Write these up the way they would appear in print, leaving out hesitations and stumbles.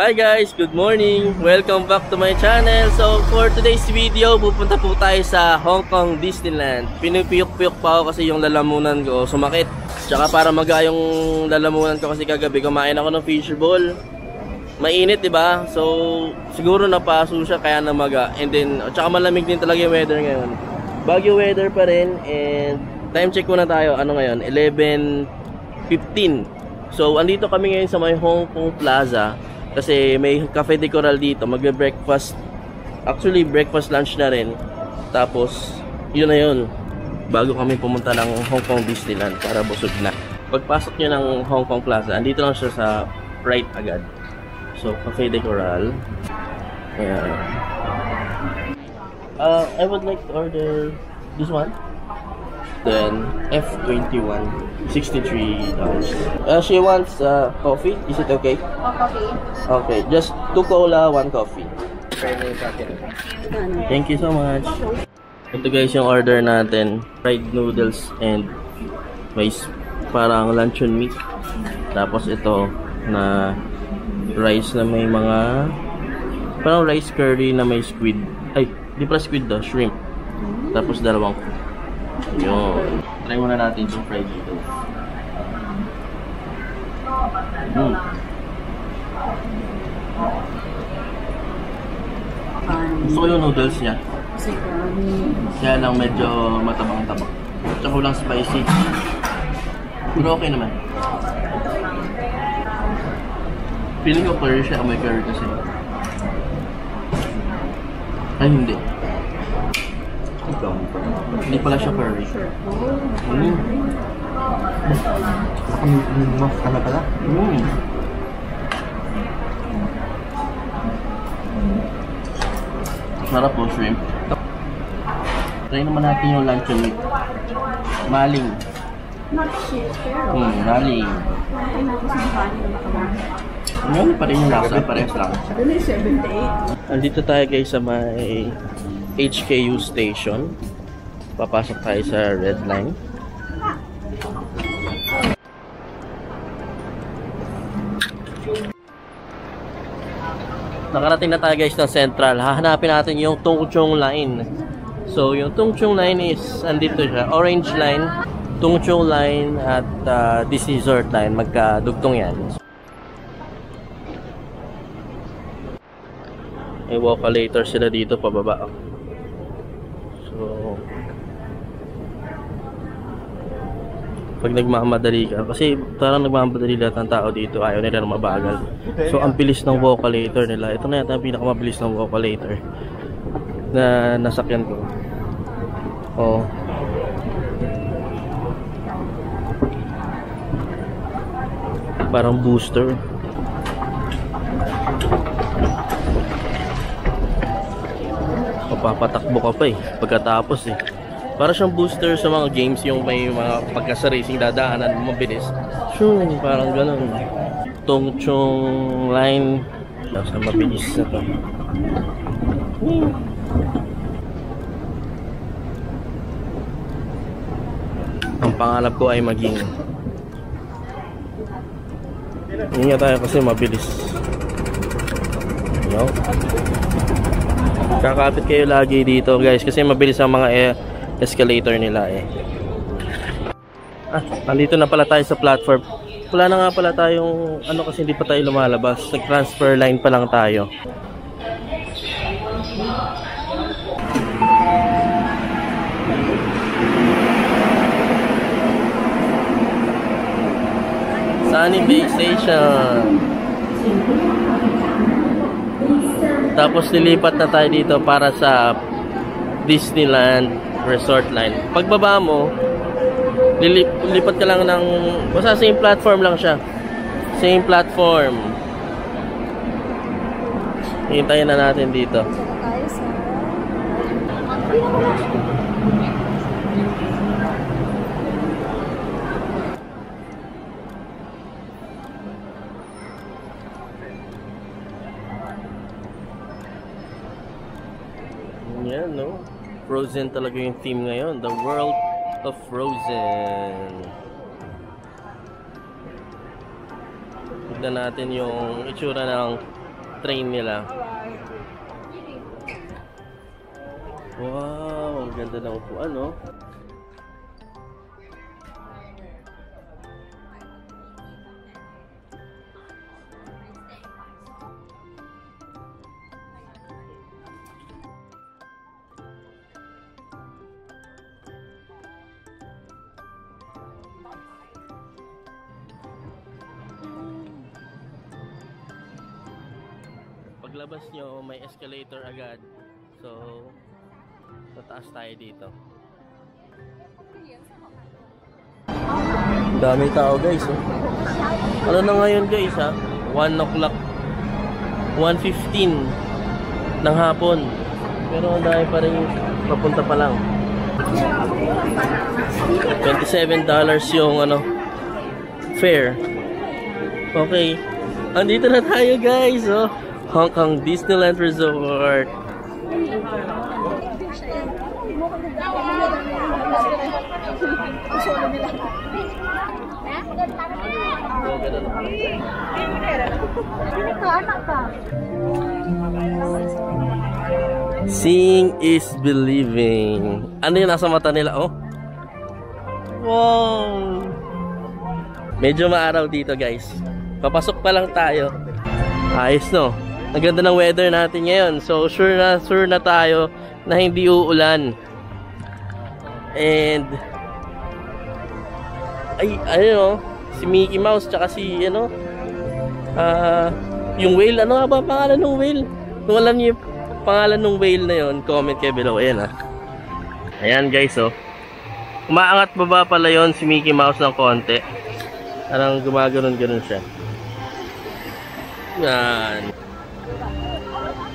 Hi guys, good morning! Welcome back to my channel. So for today's video, pupunta po tayo sa Hong Kong Disneyland. Pinupiyok-piyok pa ako kasi yung lalamunan ko sumakit. Tsaka para maga yung lalamunan ko kasi kagabi kumain ako ng fishball. Mainit, diba? So siguro napaso siya kaya namaga. And then, tsaka malamig din talaga yung weather ngayon. Baguio weather pa rin. And time check muna tayo. Ano ngayon? 11:15. So andito kami ngayon sa may Hong Kong Plaza. Kasi may Cafe de Coral dito, magbe-breakfast. Actually, breakfast lunch na rin. Tapos, yun na yun. Bago kami pumunta ng Hong Kong Disneyland para busog na. Pagpasok nyo ng Hong Kong Plaza, andito lang siya sa right agad. So, Cafe de Coral. Ayan. I would like to order this one. Then, F21, $63. She wants coffee. Is it okay? Coffee. Okay, just 2 cola, 1 coffee. Thank you so much. Ito guys yung order natin. Fried noodles and rice. Parang luncheon meat. Tapos ito na rice na may mga parang rice curry na may squid. Ay, di pala squid daw, shrimp. Tapos dalawang yun. Try muna natin yung fried noodles. Gusto ko yung noodles niya. Kaya lang medyo matabang-tabang. Tsaka lang spicy. Pero okay naman. Feeling ko curry siya. May curry kasi. Ay, hindi. Hindi pala siya curry. Mas ka na pala? Sarap po, shrimp. Try naman natin yung luncheon meat. Maling. Maling. Ano pa rin yung lasa? Parehas lang. Andito tayo guys sa may HKU station. Papasok tayo sa red line. Nakarating na tayo guys ng Central. Hahanapin natin yung Tung Chung line. So yung Tung Chung line is andito siya. Orange line, Tung Chung line at Disney Resort line. Magkadugtong yan. May walk-a-later sila dito pababa. So pag nagmamadali ka, kasi parang nagmamadali lahat ng tao dito, ayaw nila na mabagal. So ang bilis ng walk-a-later nila. Ito na yata ang pinakamabilis ng walk-a-later na nasakyan ko. Oh. Parang booster. Papatakbo ka pa eh pagkatapos eh. Para siyang booster sa mga games yung may mga pagka sa racing dadaanan mabilis. Shung, parang ganun. Tung Chung line. Sa mabilis na to. Ang pangarap ko ay maging ingat tayo kasi mabilis. Yo. Kakapit kayo lagi dito guys kasi mabilis ang mga escalator nila eh. Nandito na pala tayo sa platform. Wala na nga pala tayong ano kasi hindi pa tayo lumalabas. Nag-transfer line pa lang tayo. Sunny Bay Station. Tapos lilipat na tayo dito para sa Disneyland Resort line. Pagbaba mo, lilipat ka lang ng basta same platform lang siya. Same platform. Hintayin na natin dito. Yan, no? Frozen talaga yung theme ngayon. The World of Frozen. Tignan natin yung itsura ng train nila. Wow, ang ganda ng upuan, no? Paglabas nyo, may escalator agad. So, tataas tayo dito. Daming tao guys, oh. Ano na ngayon guys, ha? 1 o'clock 1:15 ng hapon. Pero ang dami pa rin papunta pa lang. $27 yung ano, fare. Okay. Andito na tayo guys, oh. Hong Kong Disneyland Resort. Seeing is believing. Ano yung nasa mata nila, oh? Wow! Medyo maaraw dito guys. Papasok pa lang tayo. Ayos, no? Ang ganda ng weather natin ngayon. So sure na tayo na hindi uulan. And ay ano, si Mickey Mouse tsaka si ano, yung whale, ano nga ba pangalan ng whale? Kung alam niyo yung pangalan ng whale na yon, comment kayo below. Ayan, ayan guys, oh. Umaangat baba pala yon si Mickey Mouse ng konti. Parang gumaganon-ganon siya. Yan.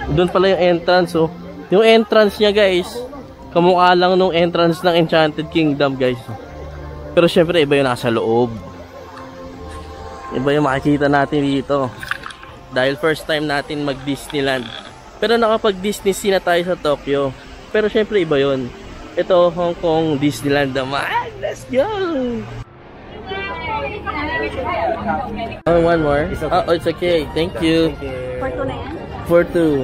Doon pala yung entrance, oh. Yung entrance niya guys, kamukha lang nung entrance ng Enchanted Kingdom guys. Pero syempre iba yung nasa loob. Iba yung makikita natin dito. Dahil first time natin mag Disneyland. Pero nakapag Disney Sea na tayo sa Tokyo. Pero syempre iba yun. Ito Hong Kong Disneyland naman. Let's go! Oh, one more. It's okay. Oh, it's okay. Thank you. For 2 na yan? For 2.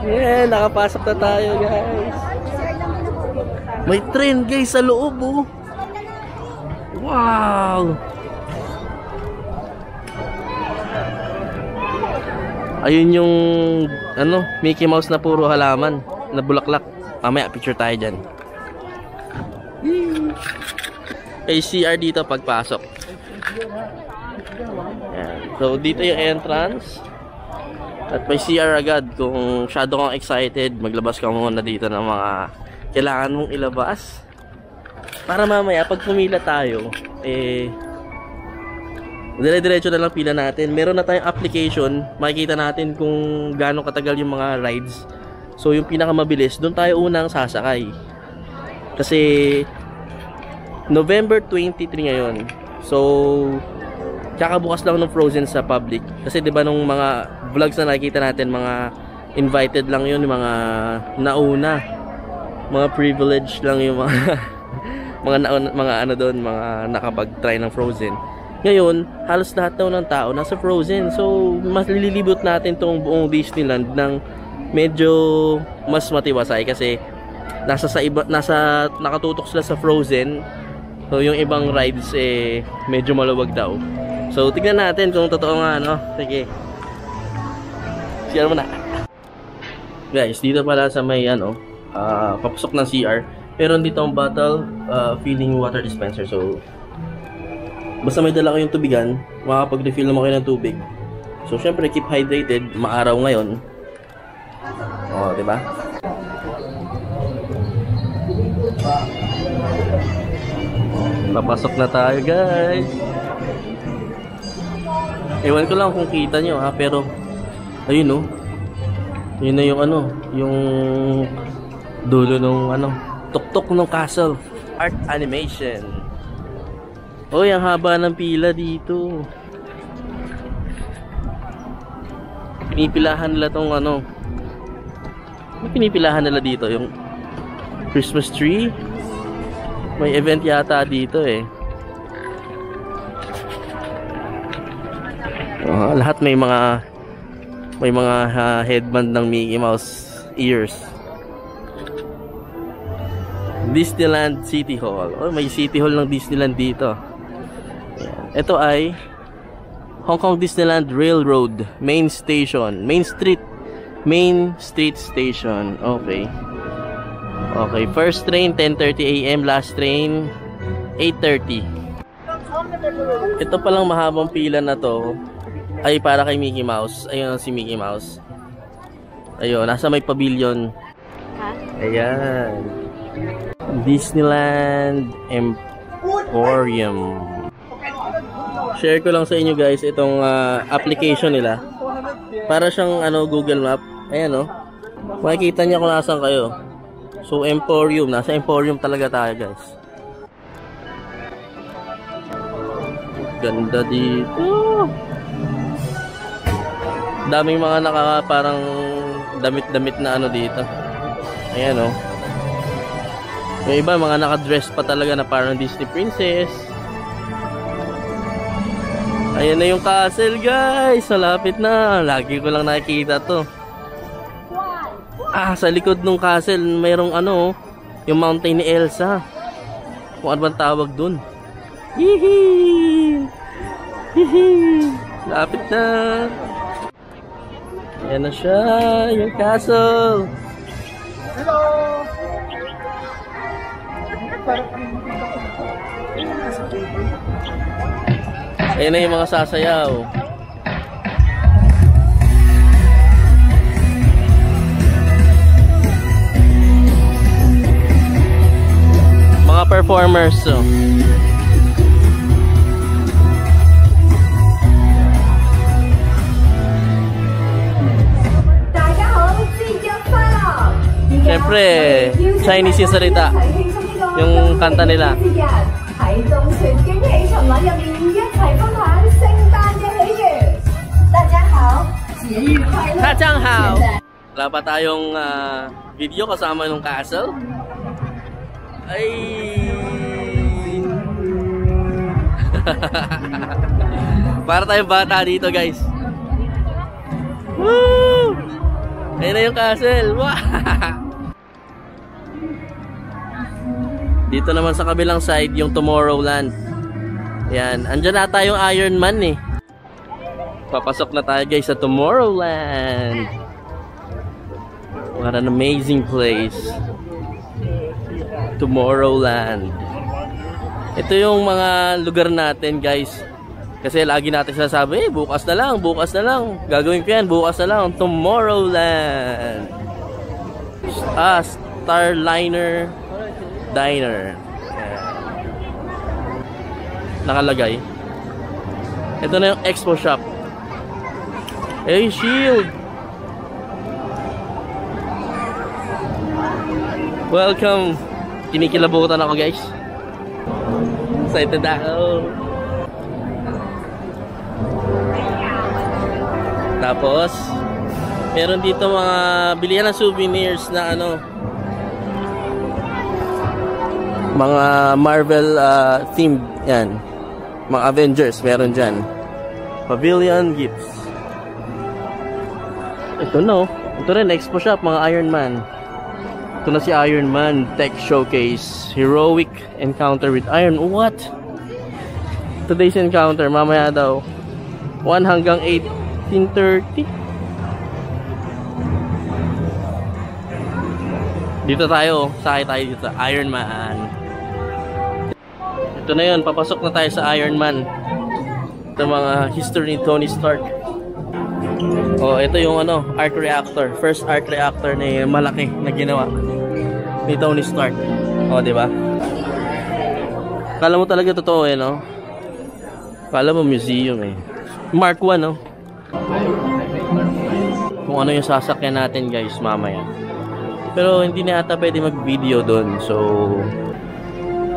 Yeah, nakapasok na tayo guys. May train guys sa loob, oh. Wow! Ayun yung ano, Mickey Mouse na puro halaman na bulaklak. Mamaya picture tayo dyan. May CR dito pagpasok. Ayan. So dito yung entrance. At may CR agad. Kung masyado kang excited, maglabas ka muna dito ng mga kailangan mong ilabas. Para mamaya pag pumila tayo, dire-diretso na lang pila natin. Meron na tayong application. Makikita natin kung gaano katagal yung mga rides. So yung pinakamabilis, doon tayo unang sasakay. Kasi November 23 ngayon. So kakabukas lang ng Frozen sa public. Kasi 'di ba nung mga vlogs na nakikita natin, mga invited lang 'yun, mga nauna. Mga privilege lang yung mga mga ano doon, mga nakapag-try ng Frozen. Ngayon, halos lahat daw ng tao nasa Frozen. So mas lilibot natin tong buong Disneyland ng medyo mas matiwasay kasi nasa nakatutok sila sa Frozen. So yung ibang rides medyo maluwag daw. So tignan natin kung totoo nga, no? Sige. CR mo na. Guys, dito pala sa may ano, papasok ng CR. Pero dito ang bottle filling water dispenser. So basta may dala kayong tubigan, makakapag-refill naman kayo ng tubig. So syempre keep hydrated, maaraw ngayon. Oh, 'di ba? Papasok na tayo guys. Ewan ko lang kung kita nyo ha, pero ayun, oh. Yun na yung ano, yung dulo nung ano, tuktok ng castle. Art animation. Oy, ang haba ng pila dito. Pinipilahan nila tong ano. Ano pinipilahan nila dito? Yung Christmas tree? May event yata dito Lahat may mga headband ng Mickey Mouse ears. Disneyland City Hall. Oh, may City Hall ng Disneyland dito. Ayan. Ito ay Hong Kong Disneyland Railroad Main Station. Main Street Station. Okay. Okay, first train 10:30 AM, last train 8:30. Ito palang mahabang pila na to ay para kay Mickey Mouse. Ayun si Mickey Mouse. Ayun, nasa may pavilion. Ayan. Disneyland Emporium. Share ko lang sa inyo guys itong application nila. Para siyang Google Map. Ayan makikita niya kung nasaan kayo. So Emporium, nasa Emporium talaga tayo guys. Ganda dito. Daming mga parang damit-damit na dito. Ayan yung iba mga naka-dress pa talaga na parang Disney princess. Ayan na yung castle guys. Malapit na. Lagi ko lang nakikita to. Sa likod ng castle mayroong yung mountain ni Elsa. Kung ano bang tawag dun. Hihi. Lapit na. Ayan na siya. Yung castle. Hello. Ayan na yung mga sasayaw. Mga performers. Siyempre, Chinese yung salita. Yung kanta nila. Wala pa tayong video kasama ng castle. Ay. Para tayong bata dito guys. Woo! Ayun na yung castle. Wow! Dito naman sa kabilang side yung Tomorrowland. Yan, andyan na tayong Iron Man Papasok na tayo guys sa Tomorrowland. What an amazing place. Tomorrowland. Ito yung mga lugar natin guys. Kasi lagi natin sinasabi, bukas na lang, bukas na lang. Gagawin ko yan, bukas na lang. Tomorrowland. Starliner Diner. Nakalagay. Ito na yung expo shop. Hey, Shield. Welcome. Kinikilabutan ako guys. Excited ako. Tapos meron dito mga bilihan ng souvenirs na mga Marvel themed yan. Mga Avengers meron dyan. Pavilion gifts. Ito ito rin expo shop, mga Iron Man. Ito na si Iron Man Tech Showcase. Heroic encounter with Iron. What? Today's encounter mamaya daw 1 hanggang 18:30. Dito tayo, sakay tayo dito sa Iron Man. Ito na yun, papasok na tayo sa Iron Man. Ito mga history ni Tony Stark. Ito yung arc reactor. First arc reactor na malaki na ginawa ni Tony Stark. Di ba? Kala mo talaga totoo Kala mo museum Mark 1 Kung ano yung sasakyan natin guys mamaya. Pero hindi na ata pwede mag-video doon. So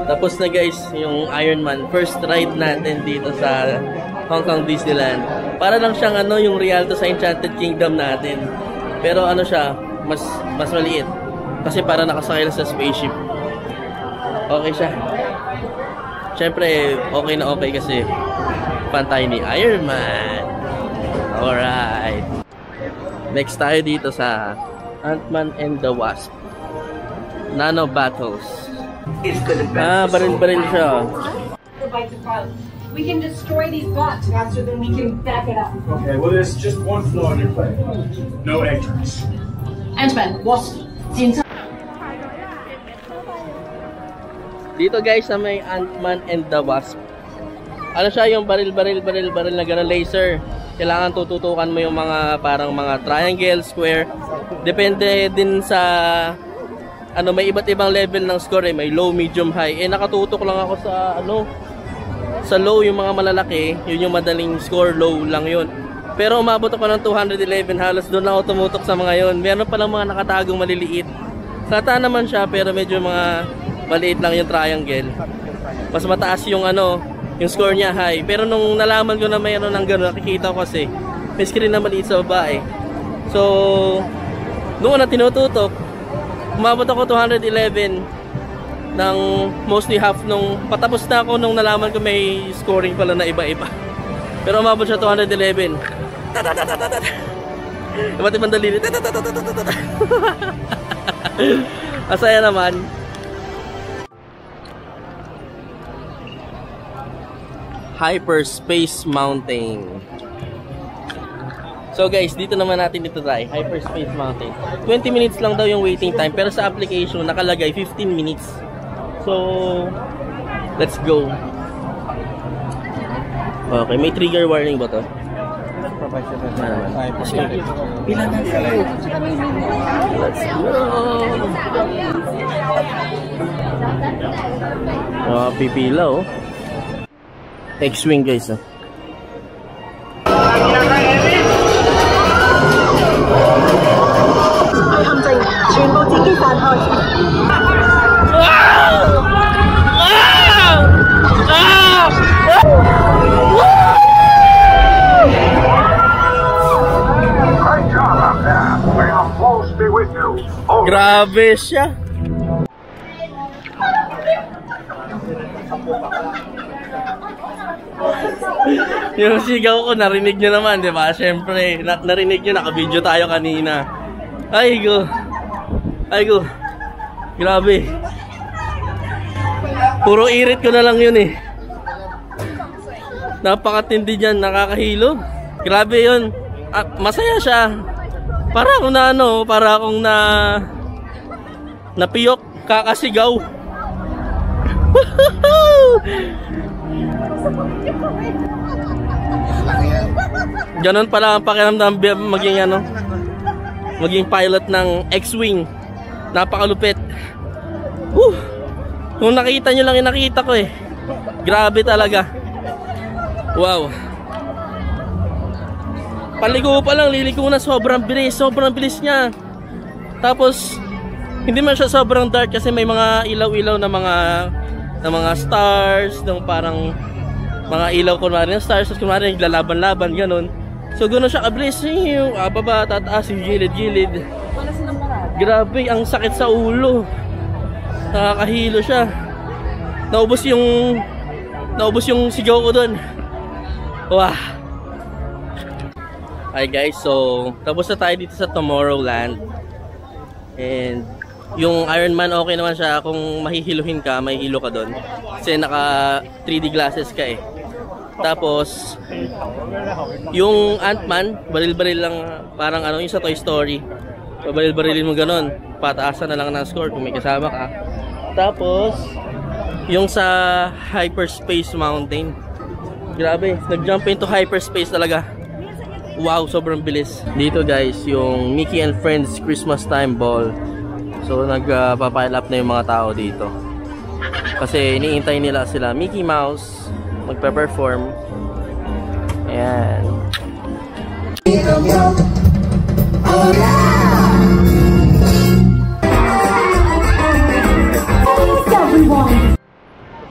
tapos na guys yung Iron Man first ride natin dito sa Hong Kong Disneyland. Para lang siyang yung Rialto sa Enchanted Kingdom natin. Pero siya, mas maliit. Kasi para nakasakay lang sa spaceship. Okay siya. Siyempre, okay na okay kasi pantay ni Iron Man. Alright. Next tayo dito sa Ant-Man and the Wasp. Nano Battles. Baril-baril siya. We can destroy these bots faster than we can back it up. Okay, well there's just one flaw in your plan. No entrance. Ant-Man, Wasp, Dito guys sa may Ant-Man and the Wasp. Ano siya, yung baril na gano'n, laser. Kailangan tututukan mo yung mga parang mga triangle, square. Depende din sa ano, may iba't ibang level ng score eh. May low, medium, high. Nakatutok lang ako sa ano, sa low, yung mga malalaki. Yun yung madaling score, low lang yun. Pero umabot ako ng 211, halos doon lang ako tumutok sa mga yun. Meron palang mga nakatagong maliliit. Sata naman siya pero medyo mga maliit lang yung triangle. Mas mataas yung ano, yung score niya high. Pero nung nalaman ko na mayroon ng gano'n, nakikita ko kasi may screen na maliit sa baba eh. So noon na tinututok, umabot ako 211 ng mostly half nung patapos na ako nung nalaman ko may scoring pala na iba-iba. Pero umabot siya 211. Iba't ibang daliri. Masaya naman. Hyperspace Mountain. So guys, dito naman natin dito try. Hyperspace Mountain. 20 minutes lang daw yung waiting time. Pero sa application, nakalagay 15 minutes. So, let's go. Okay, may trigger warning ba to? Pila na tayo. Let's go. Pipila oh. X-Wing guys ah. Grabe siya. Yung sigaw ko, narinig nyo naman, di ba? Siyempre, narinig nyo, naka-video tayo kanina. Ay go. Grabe. Puro irit ko na lang yun eh. Napakatindi dyan, nakakahilo. Grabe yun. Masaya siya. Para akong na ano, para akong napiyok, kakasigaw. Ganon pala ang pakiramdam maging ano, maging pilot ng X-Wing. Napakalupit. Kung nakita nyo lang yung nakita ko eh. Grabe talaga. Wow. Paligo pa lang, liliko na, sobrang bilis niya. Tapos hindi man siya sobrang dark kasi may mga ilaw-ilaw na mga stars, ng parang mga ilaw kunwari ng stars, kunwari naglalaban-laban ganon. So gano'n siya kabilis, baba, tataas, yung gilid-gilid. Grabe, ang sakit sa ulo. Nakakahilo siya. Naubos yung sigaw ko doon. Wah. Hi guys, so tapos na tayo dito sa Tomorrowland. And yung Iron Man okay naman siya, kung mahihiluhin ka, mahihilo ka doon. Kasi naka 3D glasses ka eh. Tapos yung Ant-Man, baril-baril lang, parang ano yung sa Toy Story. So baril-barilin mo ganon, pataasan na lang ng score kung may kasama ka. Tapos yung sa Hyperspace Mountain, grabe, nag-jump into hyperspace talaga. Wow, sobrang bilis. Dito guys, yung Mickey and Friends Christmas Time Ball. So nagpapile up na yung mga tao dito. Kasi iniintay nila sila Mickey Mouse magpe-perform. Ayan.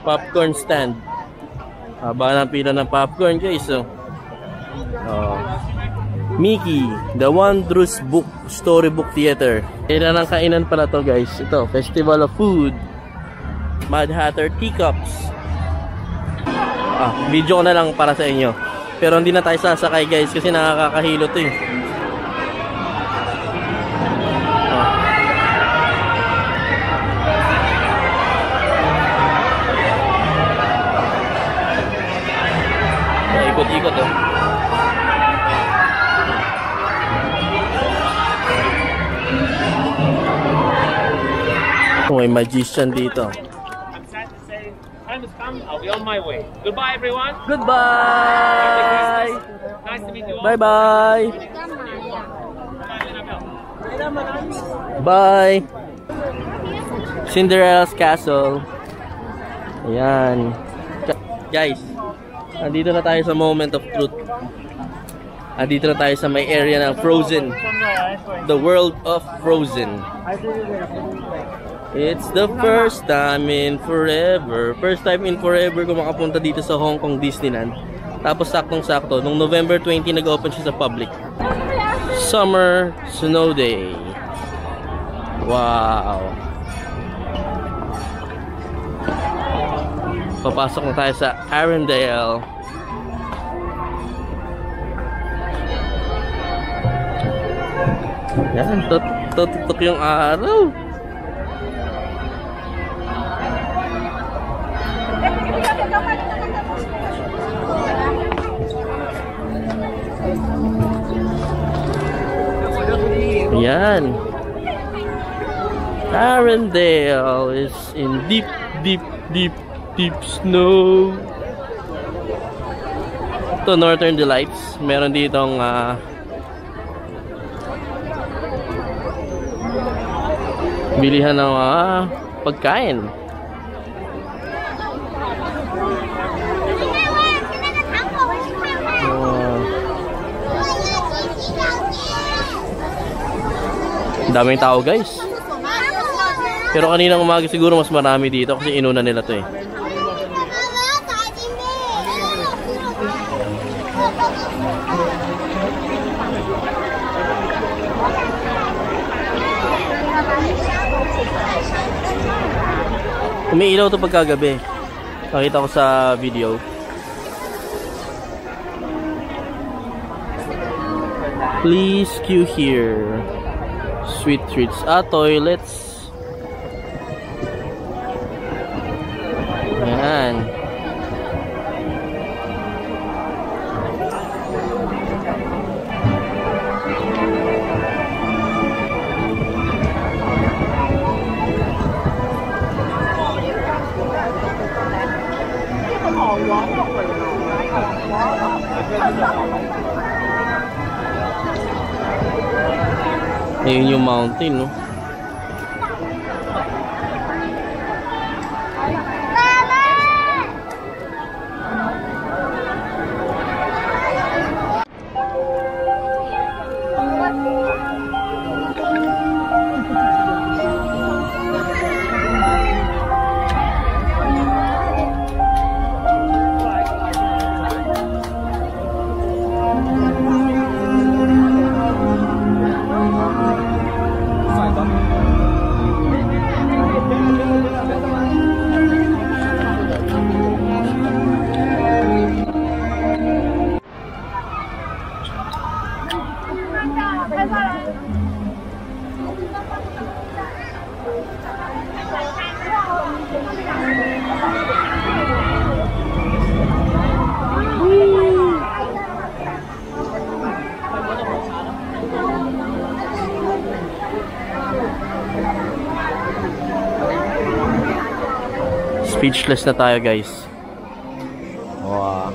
Popcorn stand. Haba ng pila ng popcorn guys. So. Mickey, The Wondrous Book Storybook Theater. Kailan ng kainan pala to guys. Ito, Festival of Food. Mad Hatter Teacups. Video ko na lang para sa inyo. Pero hindi na tayo sasakay guys kasi nakakahilo to eh. Ikot-ikot oh. May magician dito. I'm sad to say, time has come. I'll be on my way. Goodbye, everyone. Goodbye. Nice to meet you all. Bye bye. Bye. Cinderella's Castle. Ayan. Guys, nandito na tayo sa moment of truth. Nandito na tayo sa may area ng Frozen. The world of Frozen. It's the first time in forever. First time in forever kung makapunta dito sa Hong Kong Disneyland. Tapos saktong-sakto, nung November 20 nag-open siya sa public. Summer Snow Day. Wow. Papasok na tayo sa Arendelle. Yan, tutok yung araw. Yan. Arendelle is in deep snow. Ito, Northern Delights. Meron ditong bilihan ng pagkain. Daming tao guys. Pero kaninang umaga siguro mas marami dito kasi inuna nila to eh. Umiilaw to pagkagabi. Nakita ko sa video. Please queue here. Sweet treats. Toilets. Ayan. Ayun yung mountain, no? Speechless na tayo guys. Wow.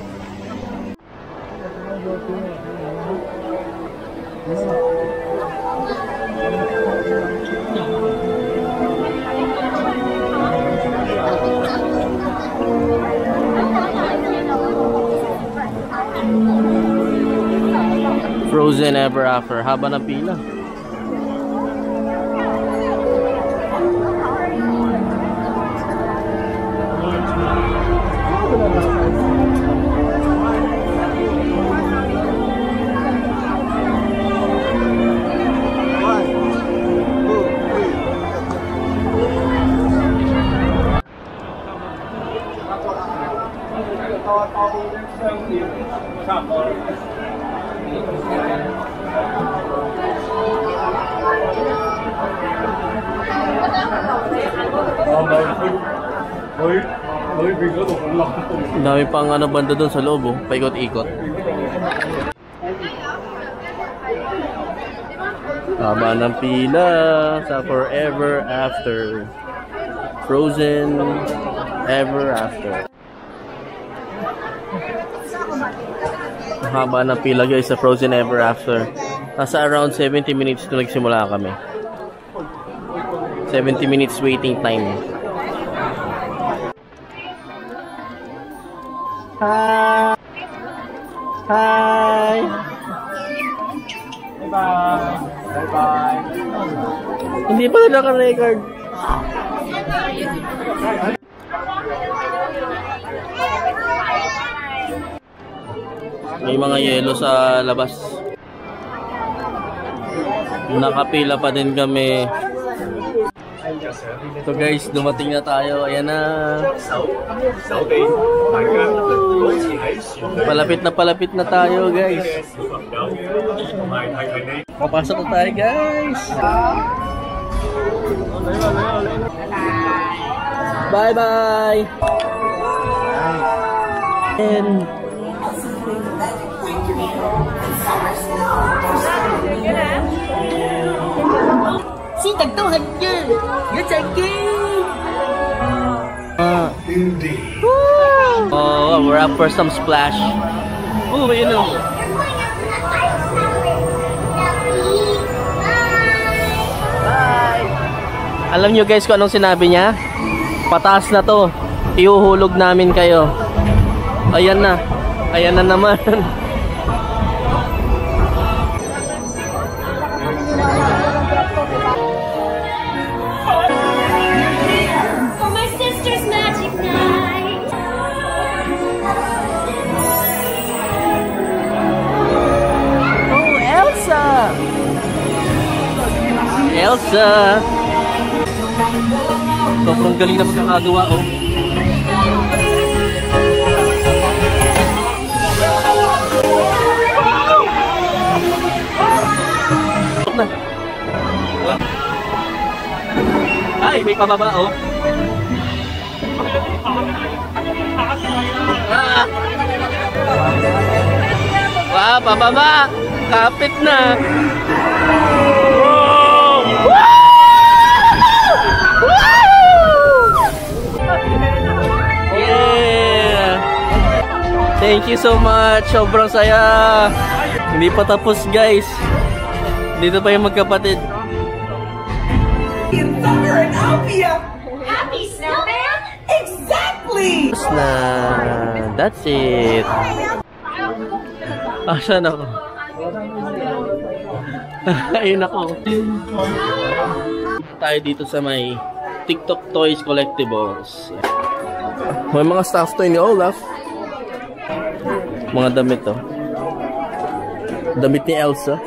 Frozen Ever After. Haba ng pila. Ang dami pang ano banda doon sa loob, oh. Paikot-ikot. Haba ng pila sa Forever After. Frozen Ever After. Haba ng pila guys sa Frozen Ever After. Nasa around 70 minutes na nagsimula kami. 70 minutes waiting time. Hi! Hi! Bye-bye! Bye-bye! Hindi pa na naka-record. May mga yelo sa labas. Nakapila pa din kami. So guys, dumating na tayo. Ayan na. Palapit na tayo guys. Papasok na tayo guys. Bye bye. And xin tặng tô hình chứ nhớ chạy kia. Oh, we're up for some splash. Oh, you know. Bye. Alam nyo guys kung anong sinabi niya? Pataas na to. Iuhulog namin kayo. Ayan na. Ayan na naman. Elsa! Sobrang galing na pagkakagawa, oh. Na. Ay, may pababa, oh. Ah! Wow, pababa! Kapit na! Yeah! Thank you so much. Sobrang saya. Hindi pa tapos, guys. Dito pa yung magkapatid. In Thunder and Alpia. Happy Snowman? Exactly. Na, that's it. Asan ako? Ayun ako. Tayo dito sa may TikTok Toys Collectibles. May mga stuff toy ni Olaf. Mga damit to. Damit ni Elsa.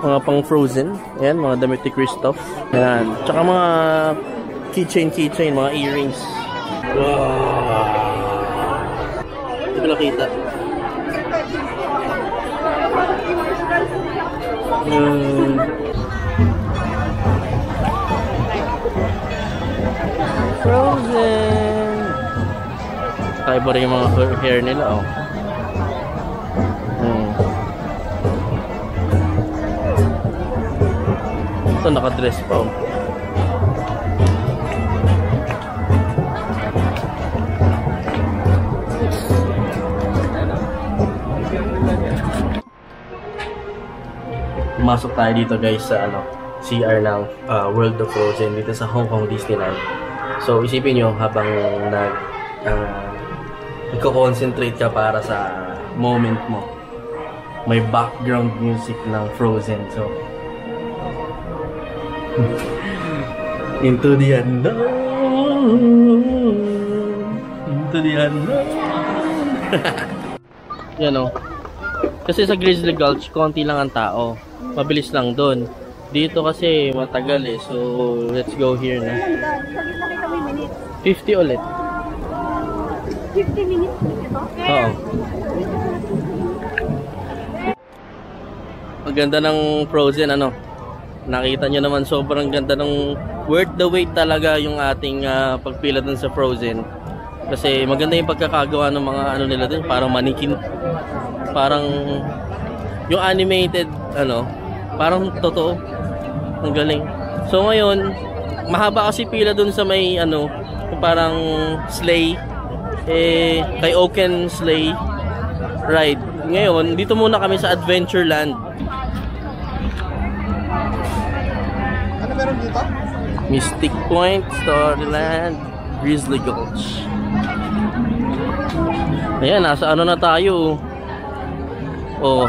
Mga pang Frozen. Ayan, mga damit ni Kristoff. Ayan. Tsaka mga keychain, mga earrings. Wow! Hindi ko nakita. Frozen! Kaiba rin yung mga hair nila, oh. Ito, nakadress pa, oh. Pumasok tayo dito guys sa CR ng World of Frozen dito sa Hong Kong Disneyland. So isipin nyo habang nagko-concentrate ka para sa moment mo, may background music ng Frozen. So into the unknown, into the unknown. Yan o. Kasi sa Grizzly Gulch konti lang ang tao. Mabilis lang doon. Dito kasi matagal eh. So, let's go here na. 50 ulit. 50 minutes ito? Oo. Ang ganda ng Frozen, ano. Nakita nyo naman, sobrang ganda ng worth the wait talaga yung ating pagpila dun sa Frozen. Kasi maganda yung pagkakagawa ng mga ano nila dun, parang manikin. Parang yung animated, ano, parang totoo. Ang galing. So ngayon, mahaba kasi pila dun sa may ano, parang sleigh. Kay Oaken Sleigh Ride. Ngayon, dito muna kami sa Adventureland. Ano meron dito? Mystic Point, Storyland, Grizzly Gulch. Ayan, nasa ano na tayo. Oh,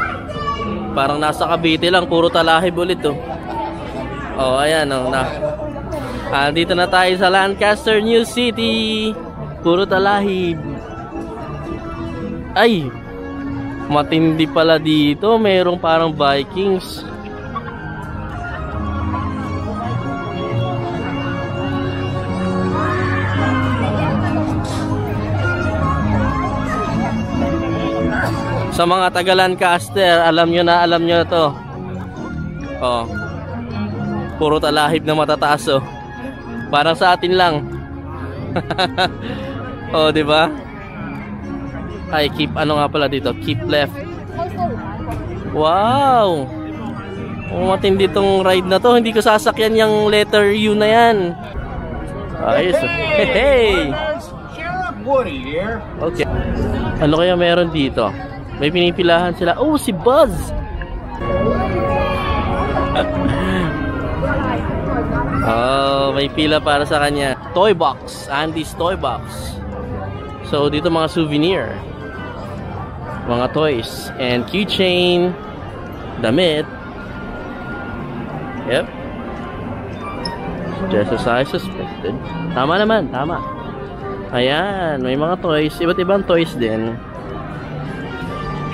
parang nasa Cavite lang, puro talahib ulit oh. Oh, ayan oh, dito na tayo sa Lancaster, New City. Puro talahib. Ay, matindi pala dito. Merong parang Vikings. Sa mga taga Lancaster, alam nyo na to. Oh, puro talahib na matataas oh. Parang sa atin lang. Oh, di ba? Ay, keep ano nga pala dito? Keep left. Wow! Oh, matindi tong ride na to. Hindi ko sasakyan yung letter U na yan. Ayos. Hey! Woody here. Okay. Ano kaya meron dito? May pinipilahan sila. Oh, si Buzz! Oh, may pila para sa kanya. Toy box. Andy's Toy Box. So, dito mga souvenir. Mga toys. And keychain. Damit. Yep. Just as I suspected. Tama naman, tama. Ayan, may mga toys. Iba't ibang toys din.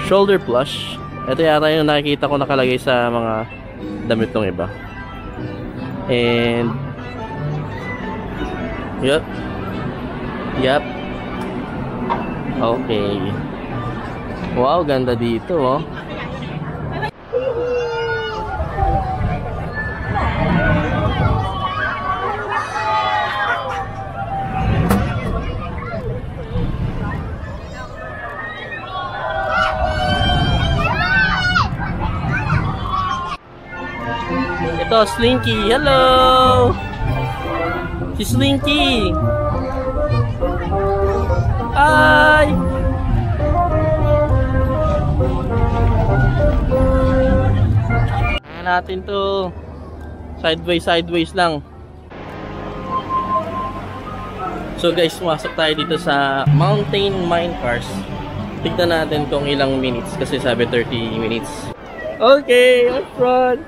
Shoulder plush. Ito yata yung nakikita ko nakalagay sa mga damit ng iba. And Yep. Okay. Wow, ganda dito oh. Ito, Slinky. Hello! Si Slinky! Hi! Tingnan natin to. Sideways lang. So guys, pumasok tayo dito sa Mountain Mine Cars. Tignan natin kung ilang minutes kasi sabi 30 minutes. Okay, up front!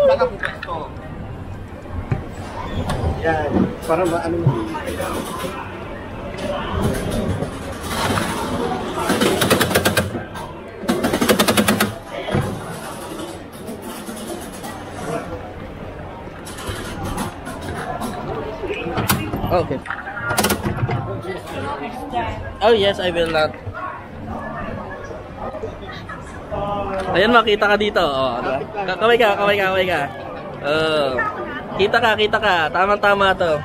Baka bukas ko. Yan. Para maano mo. Okay. Oh yes, I will not. Ayan, makita ka dito. Oh, kaway ka. Oh. Kita ka. Tama-tama to.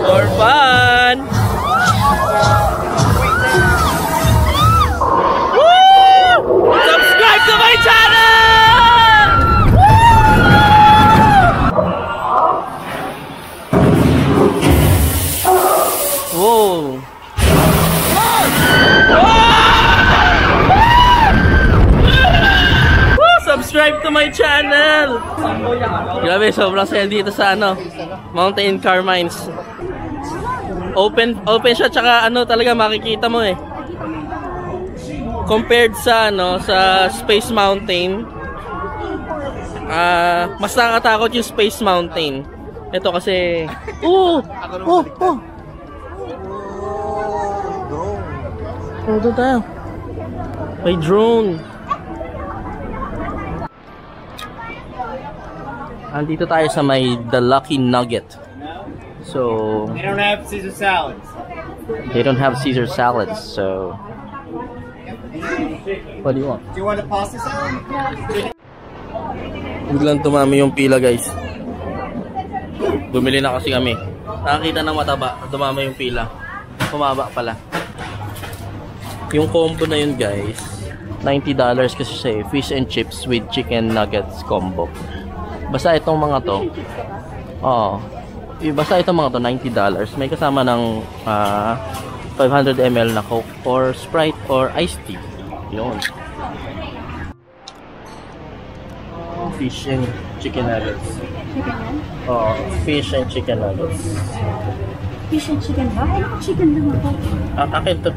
For fun. Woo! Subscribe to my channel. Whoa. Subscribe to my channel. Grabe, sobrang saya dito sa ano, Mountain Car Mines. Open siya, tsaka ano talaga makikita mo eh. Compared sa ano, sa Space Mountain, mas nakakatakot yung Space Mountain. Ito kasi doon tayo. May drone. Andito tayo sa may The Lucky Nugget. So, They don't have Caesar salads. they don't have Caesar salads, so what do you want? Do you want a pasta salad? Biglang tumami yung pila, guys. Bumili na kasi kami. Nakakita ng mataba, tumama yung pila. Pumaba pala. Yung combo na yun, guys, $90 kasi siya eh. Fish and chips with chicken nuggets combo. Basta itong mga to, basta itong mga to, $90. May kasama ng 500 ml na Coke or Sprite or iced tea. Yun. Fish and chicken nuggets. Fish and chicken nuggets. Fish and chicken ba? Ay, chicken lang ako. Akin to.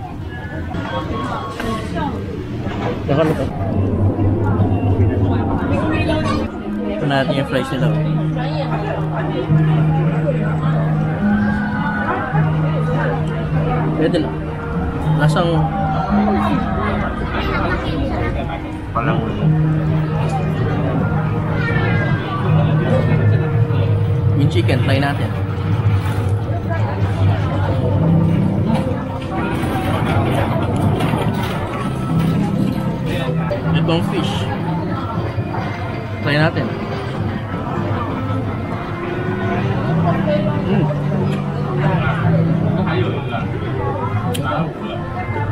Nakano to? Ito natin yung fries nila. Pwede na. Lasang palang yung chicken, try natin. Itong fish, try natin.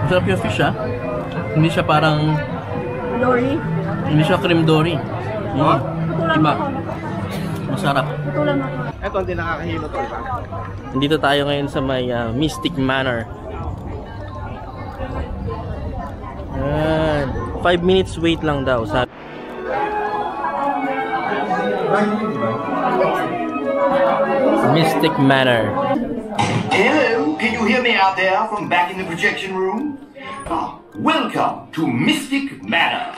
Masarap yung fish, ha? Hindi siya parang Dory. hindi siya cream dory. Iba. Masarap. Tutulan ako. Ito, hindi nakakahilo to. Dito tayo ngayon sa may Mystic Manor. 5 minutes wait lang daw. Sabi. Mystic Manor. Hello, can you hear me out there from back in the projection room? Welcome to Mystic Manor.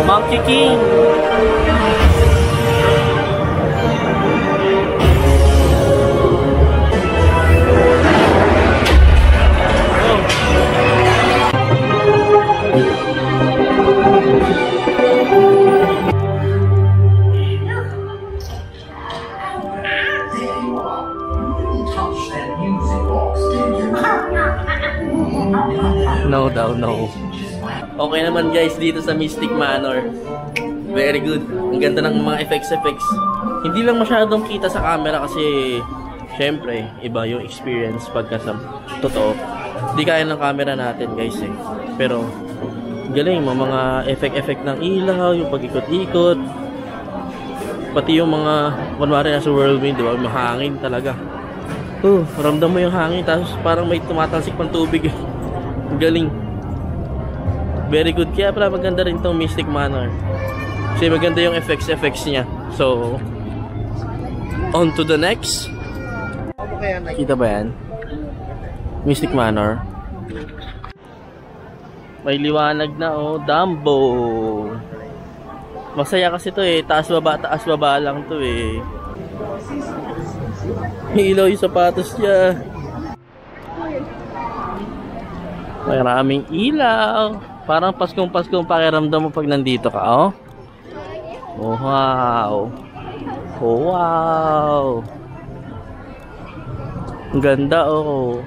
Monkey King. No daw, no. Okay naman guys dito sa Mystic Manor. Very good. Ang ganda ng mga effects. Hindi lang masyadong kita sa camera kasi syempre, iba yung experience pagka sa totoo. Hindi kaya ng camera natin guys eh. Pero galing, mga effect ng ilaw, yung pag-ikot-ikot. Pati yung mga, kunwari nasa whirlwind, diba? Mahangin talaga. Ramdam mo yung hangin, tapos parang may tumatalsik pang tubig eh. Galing. Very good. Kaya pala maganda rin tong Mystic Manor. Kasi maganda yung effects niya. So, on to the next. Kita ba yan? Mystic Manor. May liwanag na oh. Dumbo. Masaya kasi to eh. Taas baba lang to eh. Ilaw yung sapatos niya. Maraming ilaw. Parang Paskong-Paskong pakiramdam mo pag nandito ka, oh. Oh, wow. Oh, wow. Ang ganda, oh.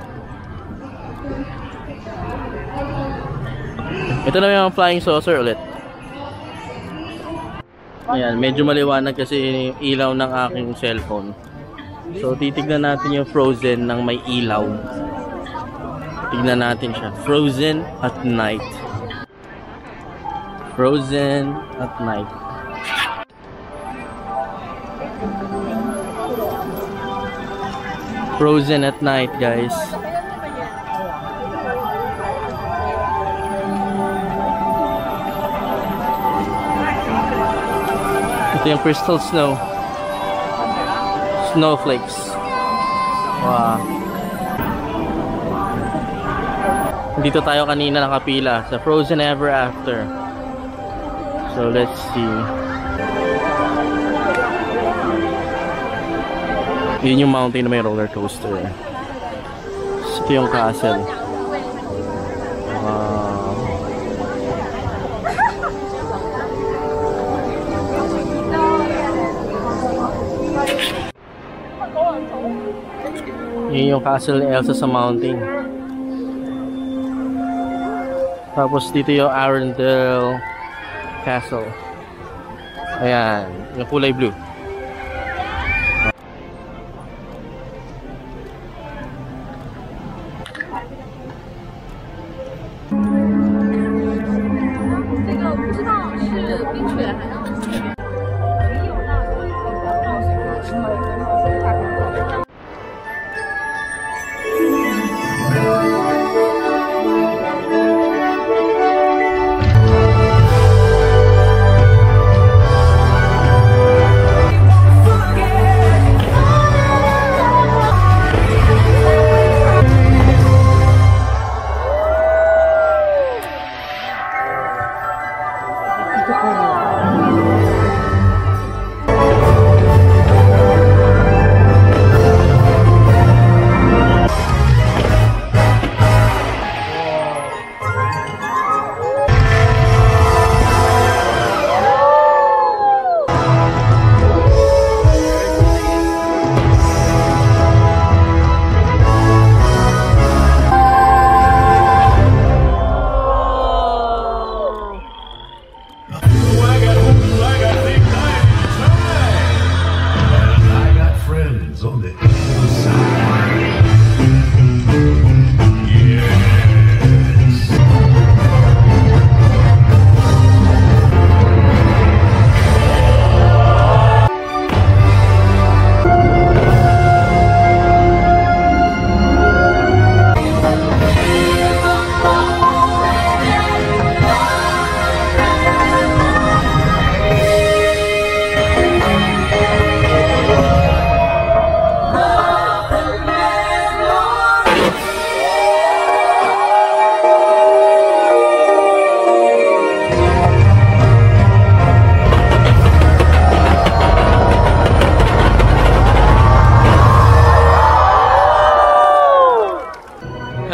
Ito na yung flying saucer ulit. Ayan, medyo maliwanag kasi ilaw ng aking cellphone. So, titignan natin yung Frozen ng may ilaw. Tignan natin siya. Frozen at night. Frozen at night. Frozen at night, guys. Ito yung crystal snow. Snowflakes. Wow. Dito tayo kanina nakapila sa Frozen Ever After. So let's see. Yun yung mountain na may roller coaster. Ito yung castle. Wow. Yun yung castle ni Elsa sa mountain. Tapos dito yung Arendelle Castle. Ayan, yung kulay blue.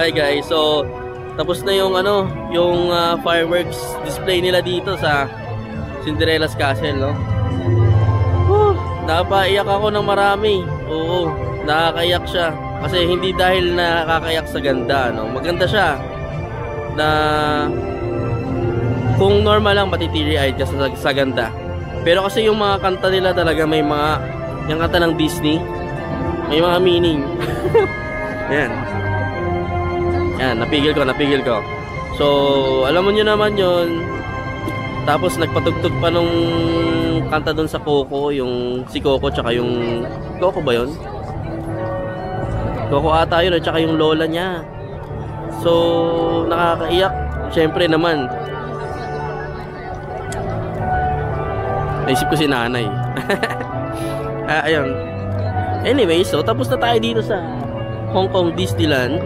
Hi guys, so tapos na yung yung fireworks display nila dito sa Cinderella's Castle, no? Napaiyak ako ng marami. Oo, nakakaiyak siya kasi hindi dahil nakakayak sa ganda, no? Maganda siya na kung normal lang matitiri-eyed ka sa ganda. Pero kasi yung mga kanta nila talaga may mga yung kanta ng Disney, may mga meaning. Yan. Yan, napigil ko. So, alam mo nyo naman yun. Tapos nagpatugtog pa nung kanta dun sa Coco, yung si Coco tsaka yung Coco ba yun? Coco ata yun at tsaka yung lola niya. So, nakakaiyak. Siyempre naman. Naisip ko si nanay. Ayun. Anyway, so tapos na tayo dito sa Hong Kong Disneyland.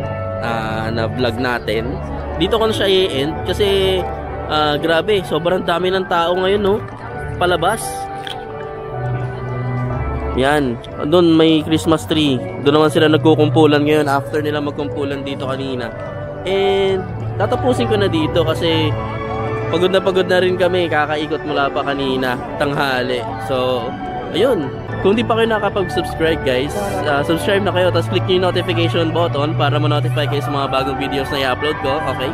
Na vlog natin. Dito ko na siya i-end kasi grabe, sobrang dami ng tao ngayon, no? Palabas. Yan, doon may Christmas tree. Doon naman sila nagkukumpulan ngayon after nila magkumpulan dito kanina. And tatapusin ko na dito kasi pagod na rin kami, kakaikot mula pa kanina, tanghali. So, ayun. Kung di pa kayo nakapag-subscribe guys, subscribe na kayo, tapos click nyo yung notification button para ma-notify kayo sa mga bagong videos na i-upload ko, okay?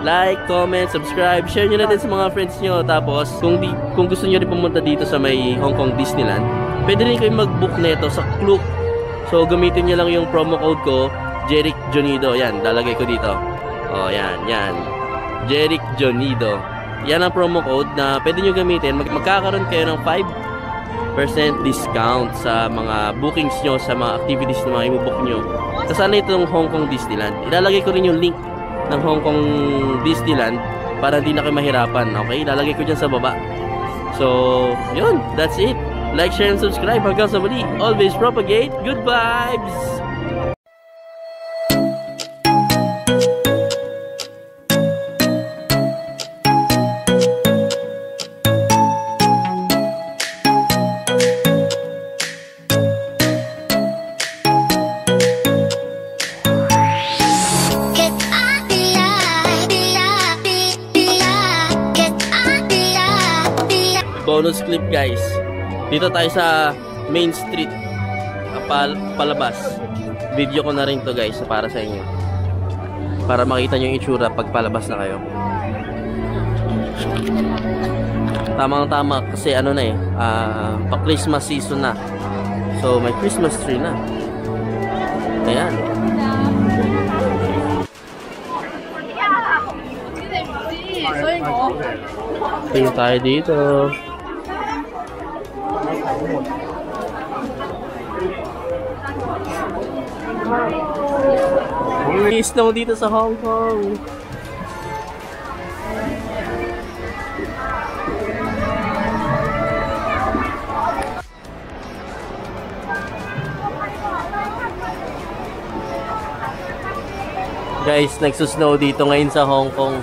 Like, comment, subscribe, share nyo na din sa mga friends nyo. Tapos, kung gusto nyo rin pumunta dito sa may Hong Kong Disneyland, pwede rin kayo mag-book neto sa Klook. So, gamitin nyo lang yung promo code ko, Jeric Jonido. Yan, lalagay ko dito. O, yan. Jeric Jonido. yan ang promo code na pwede nyo gamitin. Magkakaroon kayo ng 5% discount sa mga bookings nyo, sa mga activities na mga ibubook nyo. Kasama itong Hong Kong Disneyland. Ilalagay ko rin yung link ng Hong Kong Disneyland para hindi na kayo mahirapan. Okay? Ilalagay ko dyan sa baba. So, yun. That's it. Like, share, and subscribe. Hanggang sa muli. Always propagate good vibes! Bonus clip guys. Dito tayo sa Main Street. Palabas. Video ko na rin to guys para sa inyo. Para makita nyo yung itsura pag palabas na kayo. Tamang-tama kasi ano na pa Christmas season na. So may Christmas tree na. Ayan. Tingin tayo dito. Snow dito sa Hong Kong. Guys, nagsusnow dito ngayon sa Hong Kong.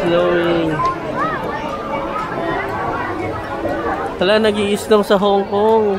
Snowing. Hala, nag-i-snow sa Hong Kong.